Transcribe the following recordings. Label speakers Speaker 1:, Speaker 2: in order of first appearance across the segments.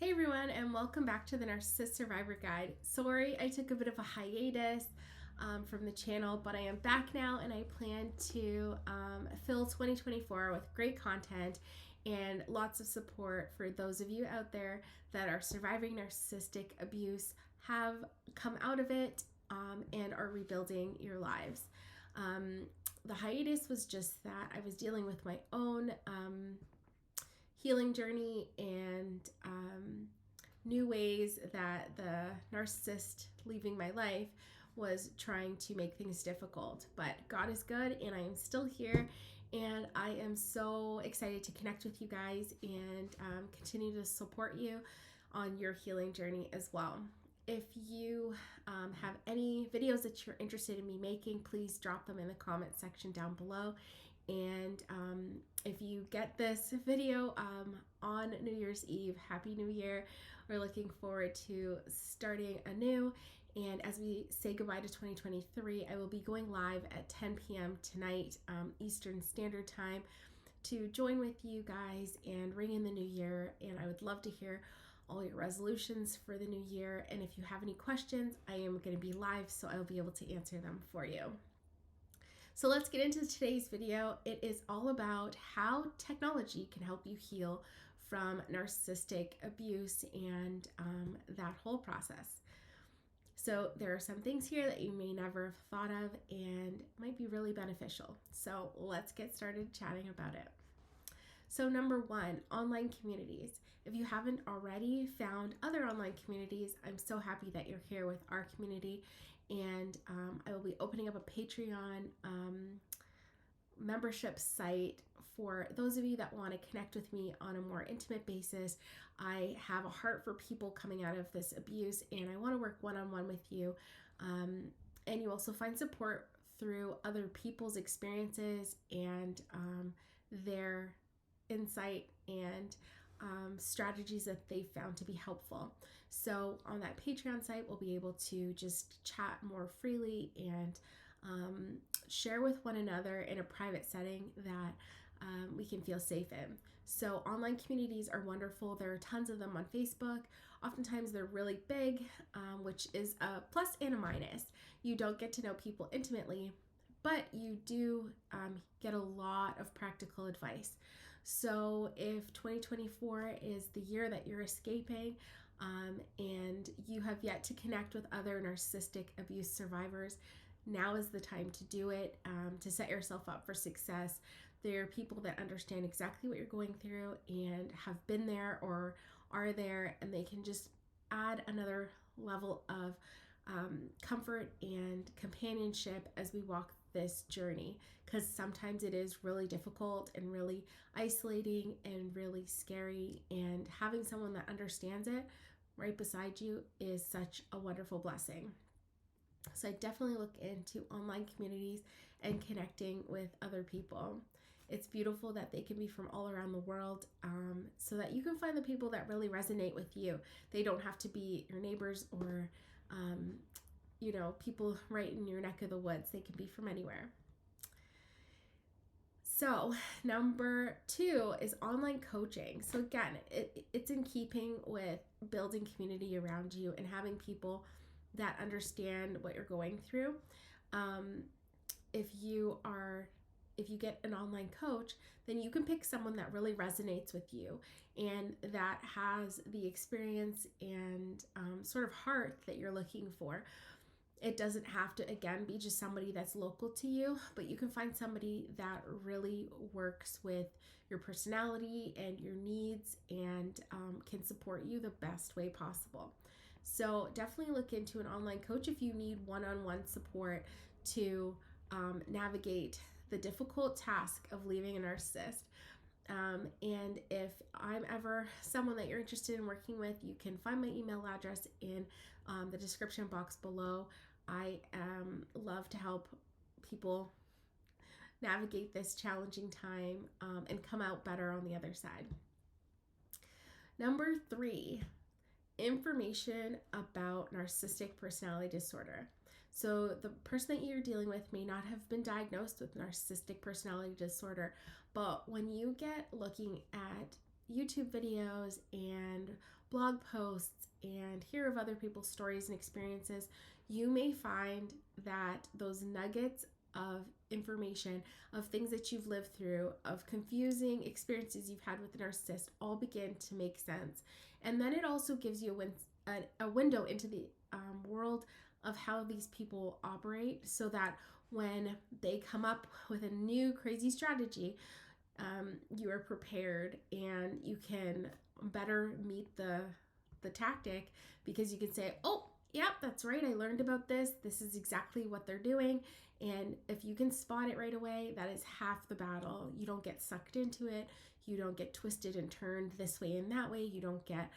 Speaker 1: Hey everyone, and welcome back to the Narcissist Survivor Guide. Sorry, I took a bit of a hiatus from the channel, but I am back now and I plan to fill 2024 with great content and lots of support for those of you out there that are surviving narcissistic abuse, have come out of it, and are rebuilding your lives. The hiatus was just that I was dealing with my own healing journey and new ways that the narcissist leaving my life was trying to make things difficult. But God is good and I am still here, and I am so excited to connect with you guys and continue to support you on your healing journey as well. If you have any videos that you're interested in me making, please drop them in the comment section down below. And if you get this video on New Year's Eve, Happy New Year. We're looking forward to starting anew. And as we say goodbye to 2023, I will be going live at 10 p.m. tonight, Eastern Standard Time, to join with you guys and ring in the new year. And I would love to hear all your resolutions for the new year. And if you have any questions, I am going to be live, so I'll be able to answer them for you. So let's get into today's video. It is all about how technology can help you heal from narcissistic abuse and that whole process. So there are some things here that you may never have thought of and might be really beneficial. So let's get started chatting about it. So number one, online communities. If you haven't already found other online communities, I'm so happy that you're here with our community. And I will be opening up a Patreon membership site for those of you that want to connect with me on a more intimate basis. I have a heart for people coming out of this abuse, and I want to work one-on-one with you. And you also find support through other people's experiences and their insight and strategies that they found to be helpful. So on that Patreon site, we'll be able to just chat more freely and share with one another in a private setting that we can feel safe in. So online communities are wonderful. There are tons of them on Facebook. Oftentimes they're really big, which is a plus and a minus. You don't get to know people intimately, but you do get a lot of practical advice. So if 2024 is the year that you're escaping and you have yet to connect with other narcissistic abuse survivors, now is the time to do it, to set yourself up for success. There are people that understand exactly what you're going through and have been there or are there, and they can just add another level of comfort and companionship as we walk this journey, because sometimes it is really difficult and really isolating and really scary, and having someone that understands it right beside you is such a wonderful blessing. So I definitely look into online communities and connecting with other people. It's beautiful that they can be from all around the world, so that you can find the people that really resonate with you. They don't have to be your neighbors or people right in your neck of the woods. They can be from anywhere. So number two is online coaching. So again, it's in keeping with building community around you and having people that understand what you're going through. If you get an online coach, then you can pick someone that really resonates with you and that has the experience and sort of heart that you're looking for. It doesn't have to, again, be just somebody that's local to you, but you can find somebody that really works with your personality and your needs and can support you the best way possible. So definitely look into an online coach if you need one-on-one support to navigate the difficult task of leaving a narcissist. And if I'm ever someone that you're interested in working with, you can find my email address in the description box below. I love to help people navigate this challenging time and come out better on the other side. Number three, information about narcissistic personality disorder. So the person that you're dealing with may not have been diagnosed with narcissistic personality disorder, but when you get looking at YouTube videos and blog posts and hear of other people's stories and experiences, you may find that those nuggets of information, of things that you've lived through, of confusing experiences you've had with the narcissist, all begin to make sense. And then it also gives you a window into the world of how these people operate, so that when they come up with a new crazy strategy, you are prepared and you can better meet the tactic, because you can say, oh, yep, that's right, I learned about this. This is exactly what they're doing. And if you can spot it right away, that is half the battle. You don't get sucked into it. You don't get twisted and turned this way and that way. You don't get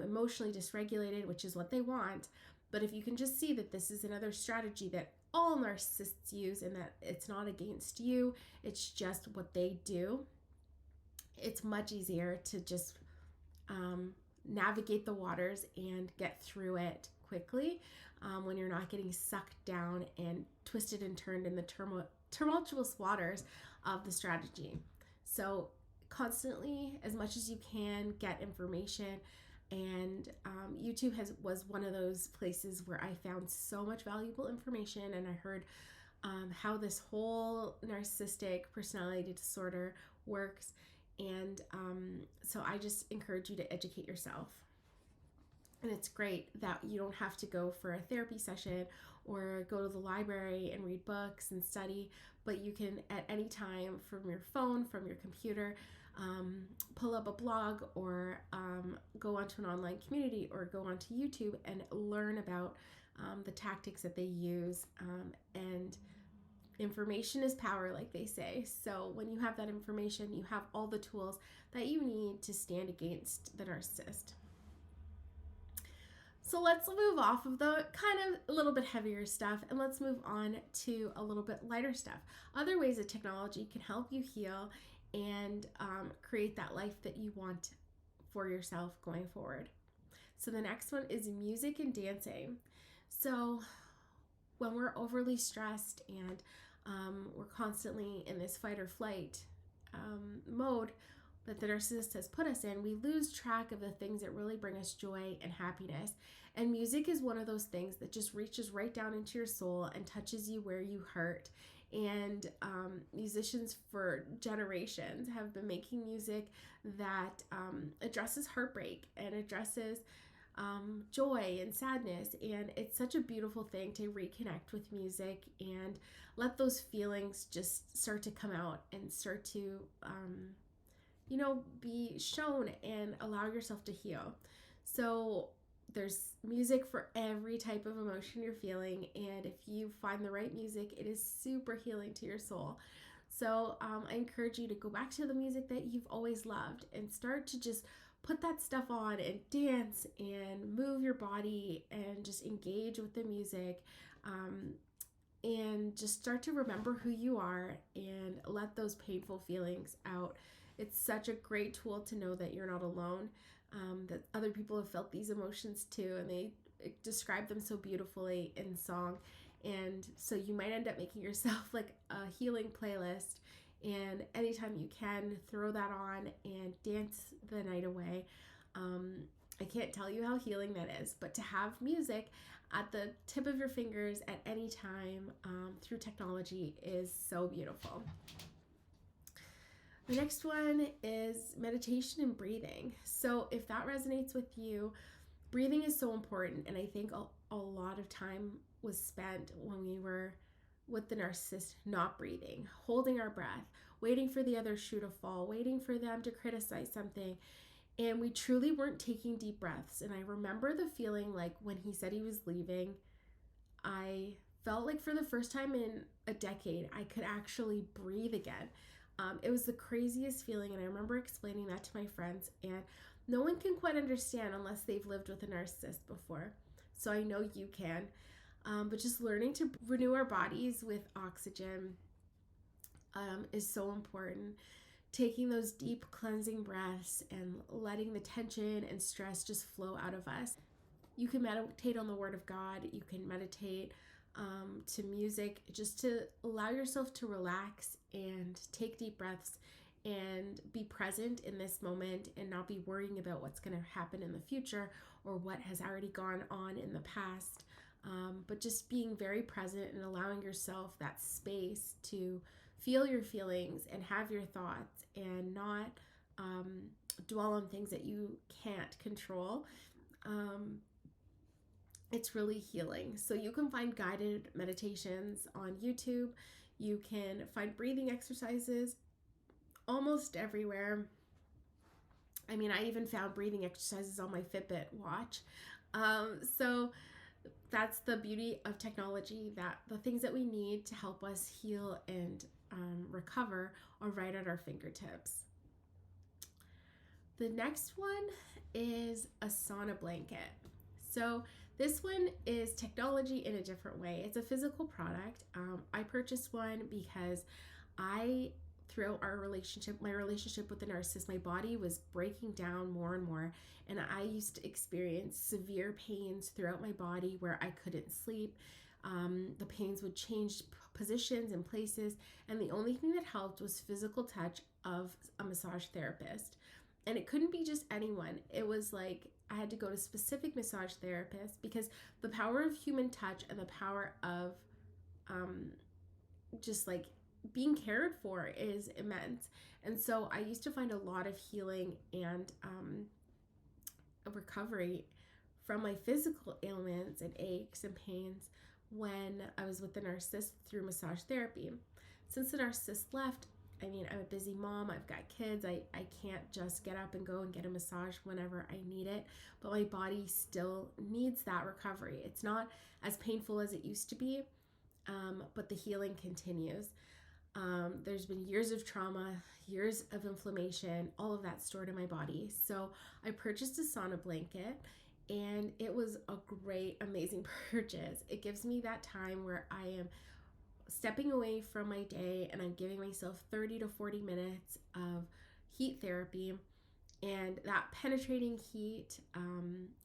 Speaker 1: emotionally dysregulated, which is what they want. But if you can just see that this is another strategy that all narcissists use and that it's not against you, it's just what they do, it's much easier to just navigate the waters and get through it quickly when you're not getting sucked down and twisted and turned in the tumultuous waters of the strategy. So constantly, as much as you can, get information. And YouTube was one of those places where I found so much valuable information, and I heard how this whole narcissistic personality disorder works. And so I just encourage you to educate yourself. And it's great that you don't have to go for a therapy session or go to the library and read books and study, but you can at any time from your phone, from your computer, pull up a blog or go onto an online community or go onto YouTube and learn about the tactics that they use. And information is power, like they say. So when you have that information, you have all the tools that you need to stand against the narcissist. So let's move off of the kind of a little bit heavier stuff and let's move on to a little bit lighter stuff. Other ways that technology can help you heal and create that life that you want for yourself going forward. So the next one is music and dancing. So when we're overly stressed and we're constantly in this fight or flight mode that the narcissist has put us in, we lose track of the things that really bring us joy and happiness. And music is one of those things that just reaches right down into your soul and touches you where you hurt. And musicians for generations have been making music that addresses heartbreak and addresses joy and sadness. And it's such a beautiful thing to reconnect with music and let those feelings just start to come out and start to be shown and allow yourself to heal. So there's music for every type of emotion you're feeling, and if you find the right music, it is super healing to your soul. So I encourage you to go back to the music that you've always loved and start to just put that stuff on and dance and move your body and just engage with the music, and just start to remember who you are and let those painful feelings out. It's such a great tool to know that you're not alone, that other people have felt these emotions too, and they describe them so beautifully in song. And so you might end up making yourself like a healing playlist, and anytime you can, throw that on and dance the night away. I can't tell you how healing that is, but to have music at the tip of your fingers at any time through technology is so beautiful. The next one is meditation and breathing. So if that resonates with you, breathing is so important. And I think a lot of time was spent when we were with the narcissist not breathing, holding our breath, waiting for the other shoe to fall, waiting for them to criticize something. And we truly weren't taking deep breaths. And I remember the feeling like when he said he was leaving, I felt like for the first time in a decade, I could actually breathe again. It was the craziest feeling, and I remember explaining that to my friends, and no one can quite understand unless they've lived with a narcissist before. So I know you can. But just learning to renew our bodies with oxygen is so important. Taking those deep cleansing breaths and letting the tension and stress just flow out of us. You can meditate on the Word of God. You can meditate to music, just to allow yourself to relax and take deep breaths and be present in this moment and not be worrying about what's going to happen in the future or what has already gone on in the past. But just being very present and allowing yourself that space to feel your feelings and have your thoughts and not dwell on things that you can't control. It's really healing. So you can find guided meditations on YouTube. You can find breathing exercises almost everywhere. I mean, I even found breathing exercises on my Fitbit watch. So that's the beauty of technology, that the things that we need to help us heal and recover are right at our fingertips. The next one is a sauna blanket. So this one is technology in a different way. It's a physical product. I purchased one because throughout my relationship with the narcissist, my body was breaking down more and more, and I used to experience severe pains throughout my body where I couldn't sleep. The pains would change positions and places, and the only thing that helped was physical touch of a massage therapist. And it couldn't be just anyone. It was like I had to go to specific massage therapists because the power of human touch and the power of just like being cared for is immense. And so I used to find a lot of healing and a recovery from my physical ailments and aches and pains when I was with the narcissist through massage therapy. Since the narcissist left, I mean, I'm a busy mom, I've got kids, I can't just get up and go and get a massage whenever I need it, but my body still needs that recovery. It's not as painful as it used to be, but the healing continues. There's been years of trauma, years of inflammation, all of that stored in my body. So I purchased a sauna blanket, and it was a great, amazing purchase. It gives me that time where I am stepping away from my day and I'm giving myself 30 to 40 minutes of heat therapy. And that penetrating heat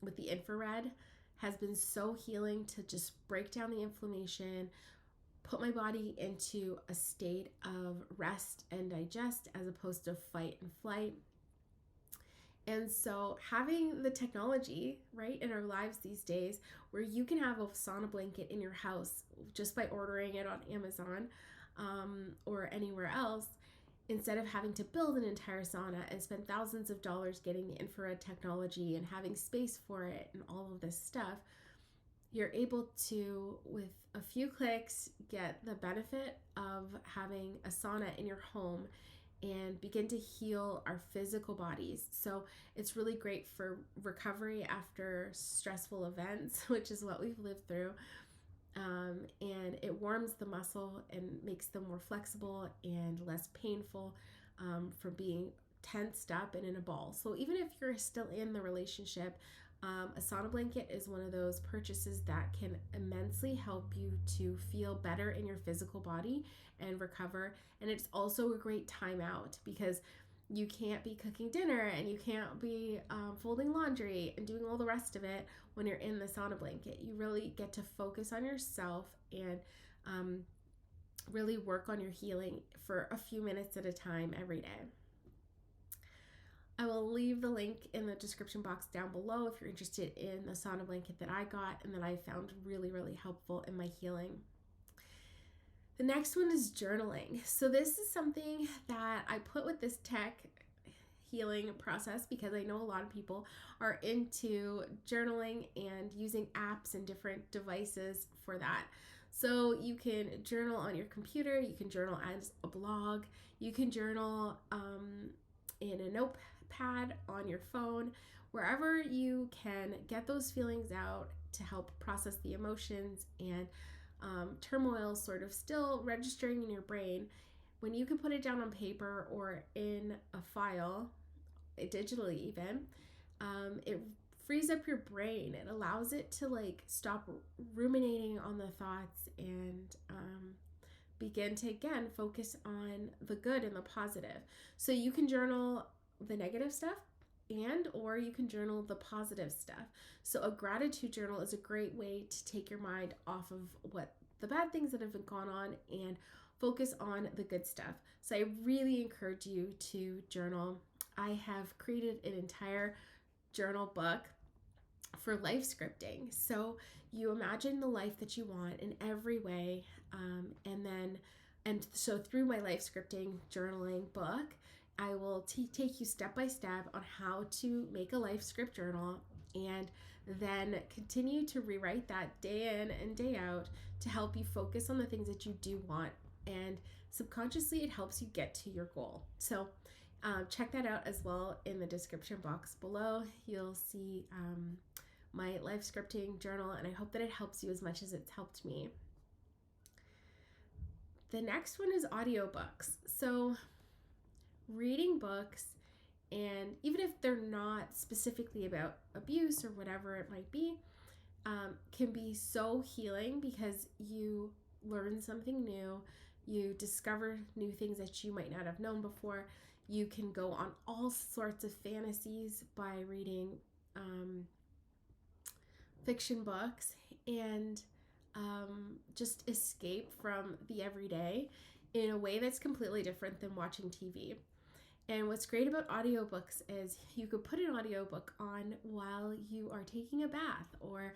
Speaker 1: with the infrared has been so healing to just break down the inflammation, put my body into a state of rest and digest as opposed to fight and flight. And so having the technology, right, in our lives these days where you can have a sauna blanket in your house just by ordering it on Amazon or anywhere else, instead of having to build an entire sauna and spend thousands of dollars getting the infrared technology and having space for it and all of this stuff, you're able to, with a few clicks, get the benefit of having a sauna in your home and begin to heal our physical bodies. So it's really great for recovery after stressful events, which is what we've lived through. And it warms the muscle and makes them more flexible and less painful from being tensed up and in a ball. So even if you're still in the relationship, a sauna blanket is one of those purchases that can immensely help you to feel better in your physical body and recover. And it's also a great time out because you can't be cooking dinner and you can't be folding laundry and doing all the rest of it when you're in the sauna blanket. You really get to focus on yourself and really work on your healing for a few minutes at a time every day. I will leave the link in the description box down below if you're interested in the sauna blanket that I got and that I found really, really helpful in my healing. The next one is journaling. So this is something that I put with this tech healing process because I know a lot of people are into journaling and using apps and different devices for that. So you can journal on your computer, you can journal as a blog, you can journal in a notepad on your phone, wherever you can get those feelings out to help process the emotions and turmoil sort of still registering in your brain. When you can put it down on paper or in a file, digitally even, it frees up your brain. It allows it to like stop ruminating on the thoughts and begin to again focus on the good and the positive. So you can journal the negative stuff and or you can journal the positive stuff. So a gratitude journal is a great way to take your mind off of what the bad things that have been gone on and focus on the good stuff. So I really encourage you to journal. I have created an entire journal book for life scripting. So you imagine the life that you want in every way. And so through my life scripting journaling book, I will take you step by step on how to make a life script journal, and then continue to rewrite that day in and day out to help you focus on the things that you do want. And subconsciously, it helps you get to your goal. So check that out as well in the description box below. You'll see my life scripting journal, and I hope that it helps you as much as it's helped me. The next one is audiobooks. So reading books, and even if they're not specifically about abuse or whatever it might be, can be so healing because you learn something new, you discover new things that you might not have known before. You can go on all sorts of fantasies by reading fiction books, and just escape from the everyday in a way that's completely different than watching TV. And what's great about audiobooks is you could put an audiobook on while you are taking a bath or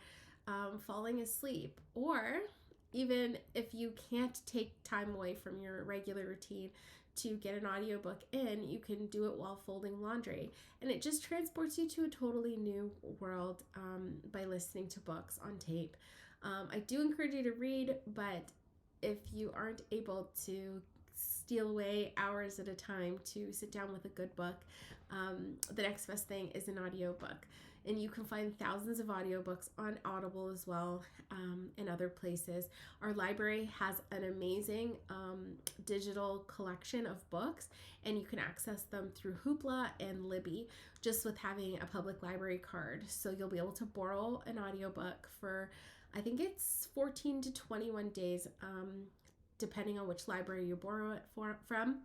Speaker 1: falling asleep, or even if you can't take time away from your regular routine to get an audiobook in, you can do it while folding laundry. And it just transports you to a totally new world by listening to books on tape. I do encourage you to read, but if you aren't able to steal away hours at a time to sit down with a good book, the next best thing is an audiobook. And you can find thousands of audiobooks on Audible as well, and other places. Our library has an amazing digital collection of books, and you can access them through Hoopla and Libby just with having a public library card. So you'll be able to borrow an audiobook for, I think it's 14 to 21 days, depending on which library you borrow it from.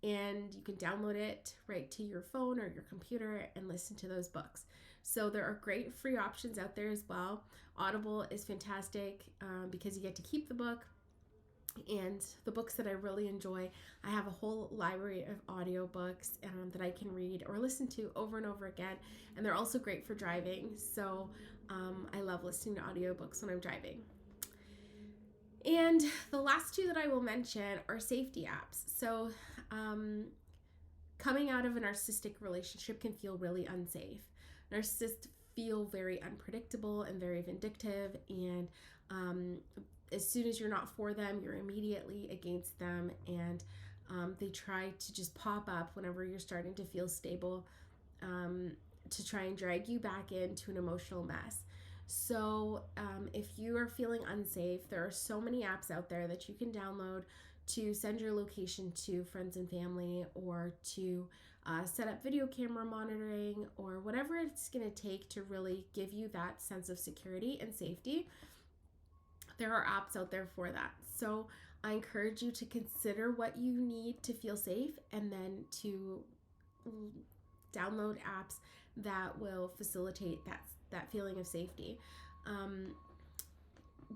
Speaker 1: And you can download it right to your phone or your computer and listen to those books. So there are great free options out there as well. Audible is fantastic because you get to keep the book. And the books that I really enjoy, I have a whole library of audiobooks that I can read or listen to over and over again. And they're also great for driving. So I love listening to audiobooks when I'm driving. And the last two that I will mention are safety apps. So coming out of a narcissistic relationship can feel really unsafe. Narcissists feel very unpredictable and very vindictive, and as soon as you're not for them, you're immediately against them, and they try to just pop up whenever you're starting to feel stable, to try and drag you back into an emotional mess. So if you are feeling unsafe, there are so many apps out there that you can download to send your location to friends and family, or to set up video camera monitoring, or whatever it's going to take to really give you that sense of security and safety. There are apps out there for that. So I encourage you to consider what you need to feel safe, and then to download apps that will facilitate that feeling of safety,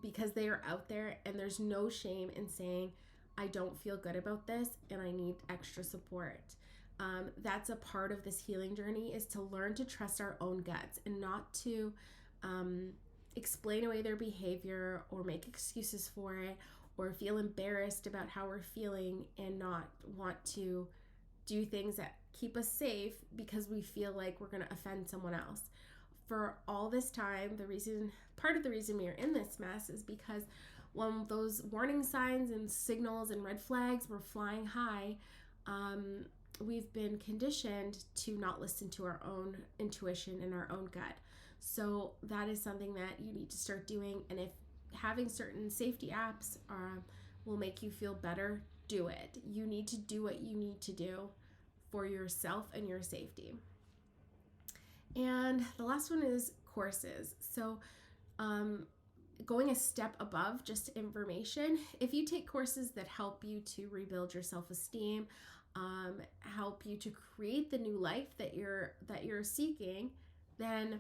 Speaker 1: because they are out there, and there's no shame in saying, I don't feel good about this and I need extra support. That's a part of this healing journey, is to learn to trust our own guts and not to explain away their behavior or make excuses for it, or feel embarrassed about how we're feeling and not want to do things that keep us safe because we feel like we're going to offend someone else. For all this time, part of the reason we are in this mess is because when those warning signs and signals and red flags were flying high, we've been conditioned to not listen to our own intuition and our own gut. So that is something that you need to start doing. And if having certain safety apps will make you feel better, do it. You need to do what you need to do for yourself and your safety. And the last one is courses. So going a step above just information, if you take courses that help you to rebuild your self-esteem, help you to create the new life that you're seeking, then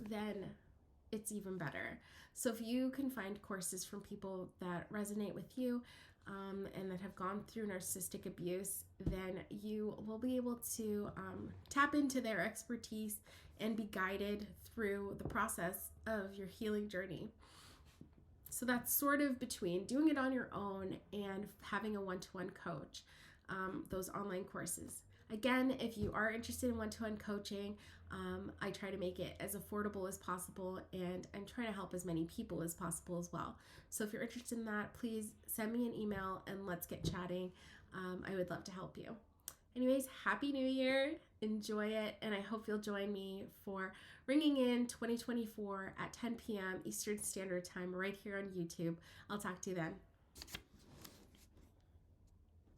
Speaker 1: then it's even better. So if you can find courses from people that resonate with you and that have gone through narcissistic abuse, then you will be able to tap into their expertise and be guided through the process of your healing journey. So that's sort of between doing it on your own and having a one-to-one coach, those online courses. Again, if you are interested in one-to-one coaching, I try to make it as affordable as possible, and I'm trying to help as many people as possible as well. So if you're interested in that, please send me an email and let's get chatting. I would love to help you. Anyways, Happy New Year. Enjoy it, and I hope you'll join me for Ringing In 2024 at 10 p.m. Eastern Standard Time right here on YouTube. I'll talk to you then.